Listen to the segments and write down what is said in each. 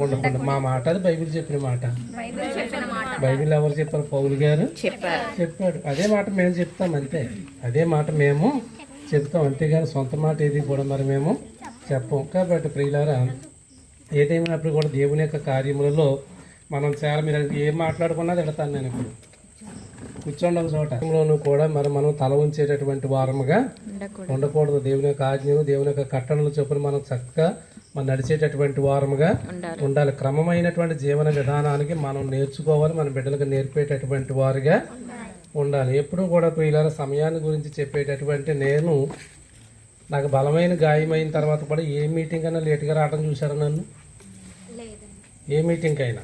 ఉండకుండా. మా మాట అది బైబిల్ చెప్పిన మాట. బైబిల్ ఎవరు చెప్పారు? పౌలు గారు చెప్పాడు. అదే మాట మేము చెప్తాం అంతే. అదే మాట మేము చెప్తాం అంతేగాని సొంత మాట ఏది కూడా మరి మేము చెప్పం. కాబట్టి ప్రియులారా, ఏదేమైనప్పుడు కూడా దేవుని యొక్క కార్యములలో మనం చాలా, మీరు ఏం మాట్లాడుకున్నా తిడతాను నేను ఇప్పుడు. కూర్చోండి ఒక చోటలోనూ కూడా మరి మనం తల ఉంచేటటువంటి వారముగా ఉండకూడదు. దేవుని యొక్క ఆజ్ఞను, దేవుని యొక్క కట్టడలు చొప్పున మనం చక్కగా మనం నడిచేటటువంటి వారముగా ఉండాలి. క్రమమైనటువంటి జీవన విధానానికి మనం నేర్చుకోవాలి, మన బిడ్డలకు నేర్పేటటువంటి వారుగా ఉండాలి. ఎప్పుడు కూడా ప్రియులారా, సమయాన్ని గురించి చెప్పేటటువంటి నాకు బలమైన గాయమైన తర్వాత కూడా ఏ మీటింగ్ అయినా లేట్గా రావడం చూసారా నన్ను? ఏ మీటింగ్ అయినా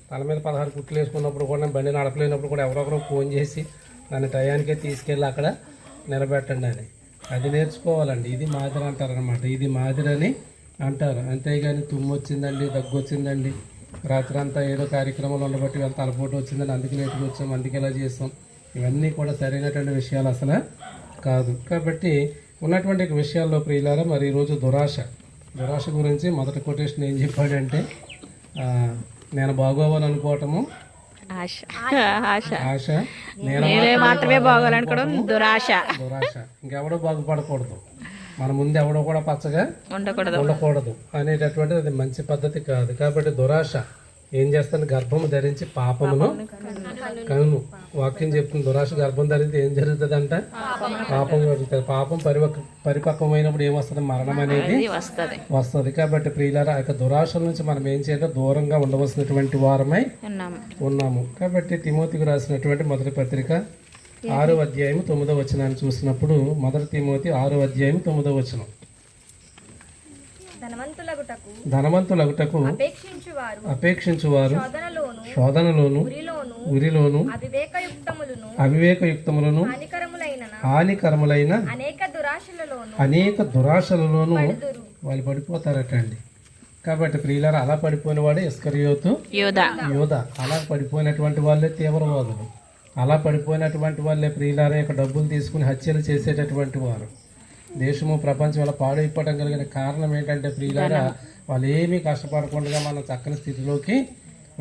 తల మీద 16 కుట్లు వేసుకున్నప్పుడు కూడా, బండి నడపలేనప్పుడు కూడా ఎవరొకరు ఫోన్ చేసి నన్ను టయానికే తీసుకెళ్ళి అక్కడ నిలబెట్టండి అని. అది నేర్చుకోవాలండి. ఇది మాదిరి అంటారు అనమాట. ఇది మాదిరి అని అంటారు. అంతేగాని తుమ్ము వచ్చిందండి, దగ్గు వచ్చిందండి, రాత్రి అంతా ఏదో కార్యక్రమాలు ఉండబట్టి వాళ్ళ తలపోటు వచ్చిందని అందుకే లేటుగా వచ్చాం, అందుకే ఇలా చేస్తాం, ఇవన్నీ కూడా సరైనటువంటి విషయాలు అసలు కాదు. కాబట్టి ఉన్నటువంటి విషయాల్లో ప్రియులారా, మరి ఈరోజు దురాశ గురించి మొదటి కొటేషన్ ఏం చెప్పాడంటే, నేను బాగోవాలనుకోవటము ఆశ, నేను మాత్రమే బాగోవాలనుకోవడం దురాశ. ఇంకెవడో బాగుపడకూడదు, మన ముందు ఎవడో కూడా పచ్చగా ఉండకూడదు అనేటటువంటిది అది మంచి పద్ధతి కాదు. కాబట్టి దురాశ ఏం చేస్తాను? గర్భము ధరించి పాపమును కను. వాక్యం చెప్తుంది, దురాశ గర్భం ధరించి ఏం జరుగుతుంది అంట? పాపం జరుగుతుంది. పాపం పరిపక్వమైనప్పుడు ఏమొస్తుంది? మరణం అనేది వస్తుంది. కాబట్టి ప్రియులారా, ఆ యొక్క దురాశల నుంచి మనం ఏం చేయాలి? దూరంగా ఉండవలసినటువంటి వారమై ఉన్నాము. కాబట్టి తిమోతికి రాసినటువంటి మొదటి పత్రిక 6వ అధ్యాయం 9వ వచనాన్ని చూసినప్పుడు, మొదటి తిమోతి 6వ అధ్యాయం 9వ వచనం, ధనవంతులగుటకు అపేక్షించువారు శోధనలోను ఉరిలోను అవివేకయుక్తములను హానికరములైన అనేక దురాశలలోను వాళ్ళు పడిపోతారట అండి. కాబట్టి ప్రియులారా, అలా పడిపోయిన వాడే ఇస్కరియోతు యోధ. అలా పడిపోయినటువంటి వాళ్ళే తీవ్రవాదులు. అలా పడిపోయినటువంటి వాళ్ళే ప్రియులారా యొక్క డబ్బులు తీసుకుని హత్యలు చేసేటటువంటి వారు. దేశము ప్రపంచం ఇలా పాడైపోవడం కలిగిన కారణం ఏంటంటే ప్రియులారా, వాళ్ళు ఏమీ కష్టపడకుండా మనం చక్కని స్థితిలోకి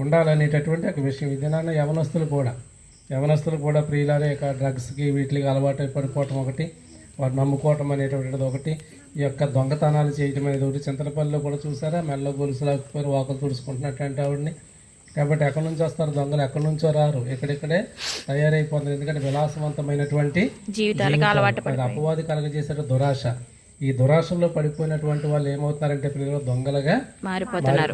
ఉండాలనేటటువంటి ఒక విషయం. విధానాన్ని యవనస్తులు కూడా ప్రియులారా యొక్క డ్రగ్స్కి వీటికి అలవాటు పడిపోవటం ఒకటి, వారు నమ్ముకోవటం అనేటువంటిది ఒకటి, ఈ యొక్క దొంగతనాలు చేయటం అనేది ఒకటి. చింతలపల్లిలో కూడా చూసారా, మెల్ల గొలుసులాకపోయి వాకలు తుడుచుకుంటున్నట్టు ఆవిడని. కాబట్టి ఎక్కడి నుంచి వస్తారు దొంగలు? ఎక్కడి నుంచో రారు, ఇక్కడిక్కడే తయారైపోతుంది. ఎందుకంటే విలాసవంతమైనటువంటి జీవితాలకు అపవాది కలగజేసే దురాశ. ఈ దురాశలో పడిపోయినటువంటి వాళ్ళు ఏమవుతున్నారంటే పిల్లలు దొంగలుగా మారిపోతున్నారు.